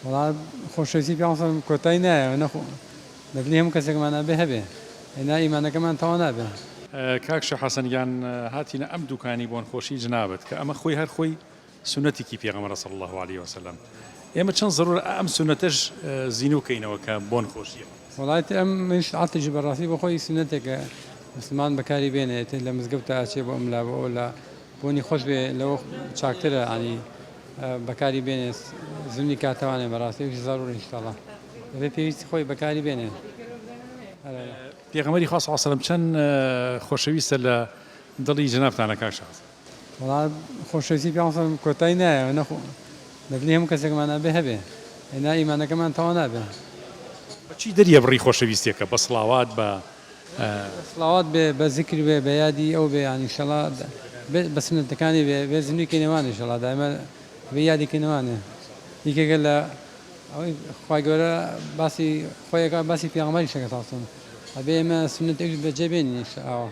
والله خۆشەویستی پێ کۆتایی نایە نەخۆ دەبێت هەموو کەسێکمانە بێ هەبێ هێنا ئیمانەکەمان تەواو نابێ. کاکشە حەسەنیان هاتیینە ئەم دوکانی بۆن خۆشی جنابەت کە ئەمە خۆی هەر خۆی سنەتێکی پێغەمبەر صلی الله عليه وسلم ئێمە چەند زەرورە ئەم سنەتەش زینوکەینەوە کە بۆن خۆشیە. وڵایەتی ئەم منش عاتیجی بەڕاستی بۆ خۆی سنەتێکە مسلمان بەکاری بێنێت لە مزگەوتە ئاچێ بۆ ئەملا بۆ لە بۆنی خۆش بێ لەوە چاکترە عنی بەکاری بێنێ زمینی کاتەوانێ بەڕاستیەوەی زەڕوری ئینشاءڵڵا دەبێت پێویستی خۆی بەکاری بێنێ. پێغەمبەری خوا صلی الله علیه وسلم چەند خۆشەویستە لە دڵی جنابتانە کاکشە حەسەن؟ وڵا خۆشەویستی پێ کۆتایی نایە نەخۆ دەبێت هەموو کەسێکمانە بێ هەبێ هێنا ئیمانەکەمان تەواو نابێ. چی دەریە بڕی خۆشەویستیەکە بە سڵاوات بە سڵاوات بێ بە زیکر بێ بە یادی ئەو بێ ینی ئینشاءڵڵا بە سنەتەکانی بێ زمینی کەینەوانە ئینشاءڵڵا دائیمە بە یادی کەینەوانێ یەکێکە لە ئەوەی خوای گەورە باسی خۆیەکە باسی پێغەمبەری شەکە تاسن ئەبێ ئێمە سنەتێک بەجێبێنین ئینشاءڵڵا.